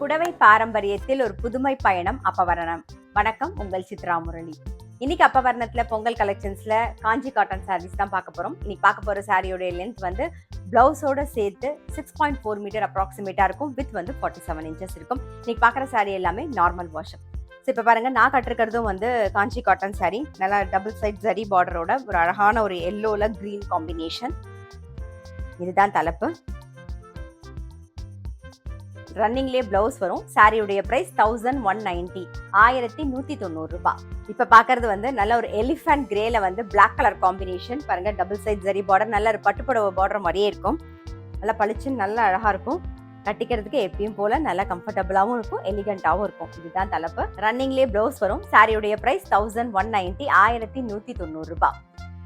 புடவை பாரம்பரியத்தில் ஒரு புதுமை பயணம் அப்பவரணம். வணக்கம், உங்கள் சித்ரா முரளி. இன்னைக்கு அப்பவரணத்துல பொங்கல் கலெக்ஷன்ஸ்ல காஞ்சி காட்டன் சாரீஸ் தான் பார்க்க போறோம். இன்னைக்கு பார்க்க போற சாரியோட லென்த் வந்து பிளவுஸோட சேர்த்து 6.4 மீட்டர் அப்ராக்சிமேட்டா இருக்கும். வித் வந்து 47 இன்ச்சஸ் இருக்கும். இன்னைக்கு பார்க்குற சாரி எல்லாமே நார்மல் வாஷ். ஸோ இப்போ பாருங்க, நான் கட்டிருக்கிறதும் வந்து காஞ்சி காட்டன் சாரி. நல்லா டபுள் சைட் ஜரி பார்டரோட ஒரு அழகான ஒரு எல்லோல கிரீன் காம்பினேஷன். இதுதான் தலைப்பு. ரன்னிங்லேயே பிளவுஸ் வரும். சாரியுடைய பிரைஸ் 1190, 1190 ரூபாய். இப்ப பாக்குறது வந்து நல்ல ஒரு எலிஃபண்ட் கிரேல வந்து பிளாக் கலர் காம்பினேஷன். பாருங்க, டபுள் சைட் ஜரி பார்டர், நல்ல ஒரு பட்டுப்புடவை பார்டர் மாதிரியே இருக்கும். நல்லா பளிச்சுன்னு நல்லா அழகா இருக்கும். கட்டிக்கிறதுக்கு எப்பயும் போல நல்லா கம்ஃபர்டபுளாகவும் இருக்கும், எலிகண்டாகவும் இருக்கும். இதுதான் தலைப்பு. ரன்னிங்லேயே பிளவுஸ் வரும். சாரியுடைய பிரைஸ் 1190, 1190 ரூபாய்.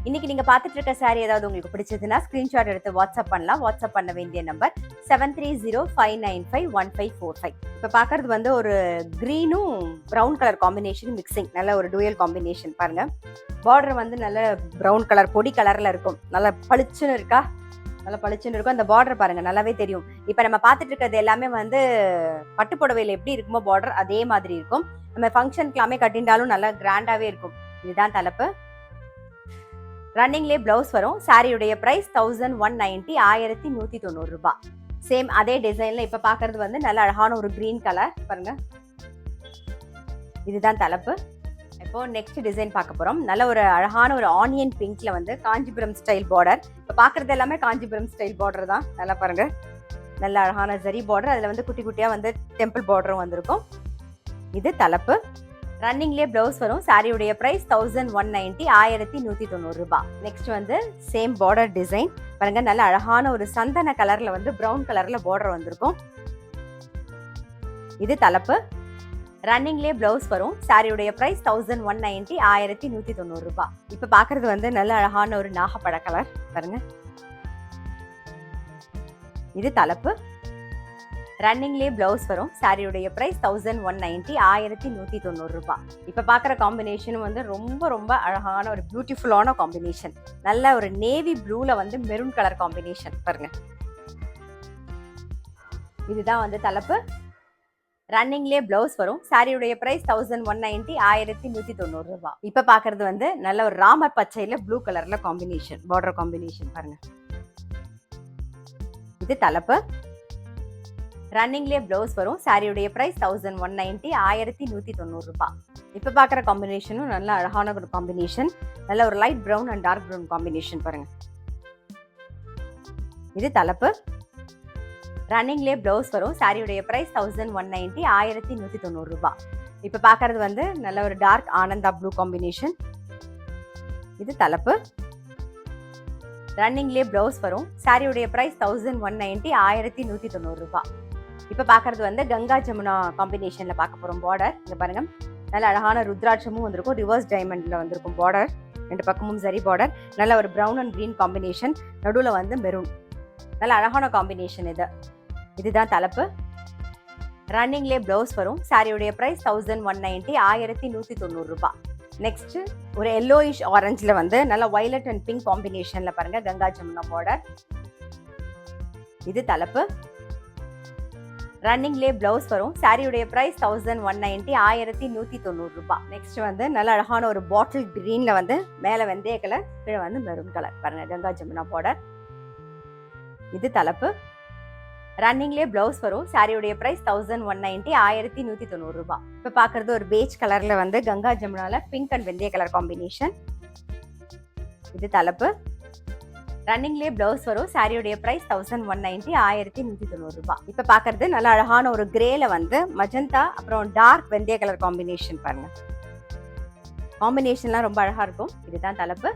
இன்னைக்கு நீங்க பாத்துட்டு இருக்க சாரி ஏதாவது உங்களுக்கு பிடிச்சதுன்னா ஸ்கிரீன்ஷாட் எடுத்து வாட்ஸ்அப் பண்ணலாம். வாட்ஸ்அப் பண்ண வேண்டிய நம்பர் 7305951545. இப்ப பாக்குறது வந்து ஒரு கிரீனும் பிரவுன் கலர் காம்பினேஷன் மிக்சிங். நல்ல ஒரு டூயல் காம்பினேஷன். பாருங்க, பார்டர் வந்து நல்ல பிரவுன் கலர் பொடி கலர்ல இருக்கும். நல்லா பளிச்சுன்னு இருக்கா, நல்லா பளிச்சுன்னு இருக்கும். அந்த பார்டர் பாருங்க, நல்லாவே தெரியும். இப்ப நம்ம பாத்துட்டு இருக்கிறது எல்லாமே வந்து பட்டு புடவையில எப்படி இருக்குமோ பார்டர் அதே மாதிரி இருக்கும். நம்ம ஃபங்க்ஷனுக்கு எல்லாமே கட்டிண்டாலும் நல்லா கிராண்டாவே இருக்கும். இதுதான் தலைப்பு. ரன்னிங்லேயே பிளவுஸ் வரும். சாரியுடைய பிரைஸ் 1190, 1190 ரூபாய். சேம் அதே டிசைன்ல இப்ப பாக்குறது வந்து நல்ல அழகான ஒரு கிரீன் கலர். பாருங்க, இதுதான் தலைப்பு. இப்போ நெக்ஸ்ட் டிசைன் பார்க்க போறோம். நல்ல ஒரு அழகான ஒரு ஆனியன் பிங்க்ல வந்து காஞ்சிபுரம் ஸ்டைல் பார்டர். இப்ப பாக்குறது எல்லாமே காஞ்சிபுரம் ஸ்டைல் பார்டர் தான். நல்லா பாருங்க, நல்ல அழகான ஜரி பார்டர். அதுல வந்து குட்டி குட்டியா வந்து டெம்பிள் பார்டரும் வந்திருக்கும். இது தலைப்பு. ரன்னிங்லேயே பிளவுஸ் வரும். சாரியுடைய பிரைஸ் 1190, 1190 ரூபாய். நெக்ஸ்ட் வந்து சேம் பார்டர் டிசைன். பாருங்க, நல்ல அழகான ஒரு சந்தன கலர்ல வந்து பிரவுன் கலர்ல பார்டர் வந்திருக்கும். இது தலைப்பு. ரன்னிங்லேயே பிளவுஸ் வரும். சாரியுடைய பிரைஸ் 1190, 1190 ரூபாய். இப்ப பாக்குறது வந்து நல்ல அழகான ஒரு நாகப்பழ கலர். பாருங்க, இது தலைப்பு. ரன்னிங்லேயே பிளவுஸ் வரும். சாரியுடைய பிரைஸ் 1190, 1190 ரூபாய். இப்ப பாக்குற காம்பினேஷனும் வந்து ரொம்ப ரொம்ப அழகான ஒரு பியூட்டிஃபுல்லான காம்பினேஷன். நல்ல ஒரு நேவி ப்ளூல வந்து மெரூன் கலர் காம்பினேஷன். பாருங்க, இதுதான் வந்து தலைப்பு. ரன்னிங்லேயே பிளவுஸ் வரும். சாரியுடைய பிரைஸ் 1190, 1190 ரூபாய். இப்ப பாக்குறது வந்து நல்ல ஒரு ராமர் பச்சையில ப்ளூ கலர்ல காம்பினேஷன், பார்டர் காம்பினேஷன். பாருங்க, இது தலைப்பு. ரன்னிங்லேயே பிளவுஸ் வரும். சாரியுடைய பிரைஸ் 1190, 1190 ரூபாய். இப்ப பாக்குற காம்பினேஷனும் நல்ல அழகான ஒரு காம்பினேஷன். நல்ல ஒரு light brown and dark brown combination. பாருங்க, இது தலைப்பு. ரன்னிங்லேயே பிளவுஸ் வரும். சாரியுடைய பிரைஸ் 1190, 1190 ரூபாய். இப்ப பாக்குறது வந்து நல்ல ஒரு டார்க் ஆனந்தா ப்ளூ காம்பினேஷன். இது தலைப்பு. ரன்னிங்லேயே பிளவுஸ் வரும். சாரியுடைய பிரைஸ் 1190, 1190 ரூபாய். இப்ப பாக்குறது வந்து கங்கா ஜமுனா காம்பினேஷன்ல பார்க்க போறோம். பார்டர் இங்க பாருங்க, நல்ல அழகான ருத்ராட்சமும் வந்திருக்கும். ரிவர்ஸ் டைமண்ட்ல வந்திருக்கும் பார்டர். ரெண்டு பக்கமும் சரி பார்டர். நல்ல ஒரு பிரவுன் அண்ட் கிரீன் காம்பினேஷன். நடுவுல வந்து மெரூன். நல்ல அழகான காம்பினேஷன் இது. இதுதான் தலைப்பு. ரன்னிங்லேயே பிளவுஸ் வரும். சாரியுடைய பிரைஸ் 1190, 1190 ரூபாய். நெக்ஸ்ட் ஒரு எல்லோயிஷ் ஆரஞ்சுல வந்து நல்ல வயலட் அண்ட் பிங்க் காம்பினேஷன்ல பாருங்க கங்கா ஜமுனா பார்டர். இது தலைப்பு. ரன்னிங்லேயே பிளவுஸ் வரும். சாரியுடைய பிரைஸ் 1190, 1190 ரூபாய். நெக்ஸ்ட் வந்து நல்ல அழகான ஒரு பாட்டில் கிரீன்ல வந்து மேல வெந்தய கலர், கீழே வந்து மெரூன் கலர். பாருங்க, கங்கா ஜமுனா பார்டர். இது தலைப்பு. ரன்னிங்லேயே பிளவுஸ் வரும். சாரியுடைய பிரைஸ் 1190, 1190 ரூபாய். இப்ப பாக்குறது ஒரு பேஜ் கலர்ல வந்து கங்கா ஜமுனால பிங்க் அண்ட் வெந்தய கலர் காம்பினேஷன். இது தலைப்பு. ரன்னிங்லேயே பிளவுஸ் வரும். சாரியுடைய பிரைஸ் 1190, 1190 ரூபாய். இப்ப பாக்குறது நல்ல அழகான ஒரு கிரேல வந்து மஜந்தா அப்புறம் டார்க் வெந்தய கலர் காம்பினேஷன். பாருங்க, காம்பினேஷன்லாம் ரொம்ப அழகா இருக்கும். இதுதான் தலைப்பு.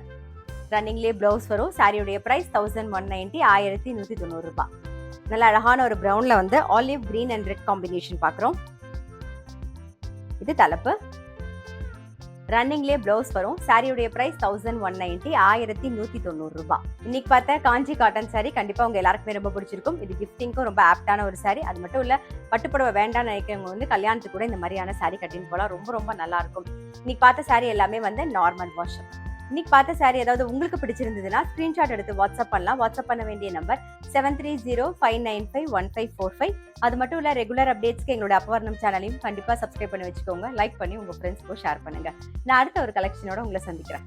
ரன்னிங்லேயே பிளவுஸ் வரும். சாரியுடைய பிரைஸ் 1190, 1190 ரூபாய். நல்ல அழகான ஒரு பிரவுன்ல வந்து olive green and red combination பாக்குறோம். இது தலைப்பு. ரன்னிங்லேயே பிளவுஸ் வரும். சாரியுடைய பிரைஸ் 1190, 1190 ரூபாய். இன்னைக்கு பார்த்த காஞ்சி காட்டன் சாரி கண்டிப்பா உங்க எல்லாருக்குமே ரொம்ப பிடிச்சிருக்கும். இது கிஃப்டிங்க்கும் ரொம்ப ஆப்டான ஒரு சாரி. அது மட்டும் இல்ல, பட்டுப்புடவை வேண்டாம்னு நினைக்கிறவங்க வந்து கல்யாணத்துக்கு கூட இந்த மாதிரியான சாரி கட்டின்னு போலாம். ரொம்ப ரொம்ப நல்லா இருக்கும். இன்னைக்கு பார்த்த சாரி எல்லாமே வந்து நார்மல் வாஷ். இன்னைக்கு பார்த்த சாரி ஏதாவது உங்களுக்கு பிடிச்சிருந்ததுன்னா ஸ்கிரீன்ஷாட் எடுத்து வாட்ஸ்அப் பண்ணலாம். வாட்ஸ்அப் பண்ண வேண்டிய நம்பர் 7305951545. அது மட்டும் இல்ல, ரெகுலர் அப்டேட்ஸ்க்கு எங்களோட அப்பவர்ணம் சேனலையும் கண்டிப்பா சப்ஸ்கிரைப் பண்ணி வச்சுக்கோங்க. லைக் பண்ணி உங்க ஃப்ரெண்ட்ஸ்க்கும் ஷேர் பண்ணுங்க. நான் அடுத்த ஒரு கலெக்ஷனோட உங்களை சந்திக்கிறேன்.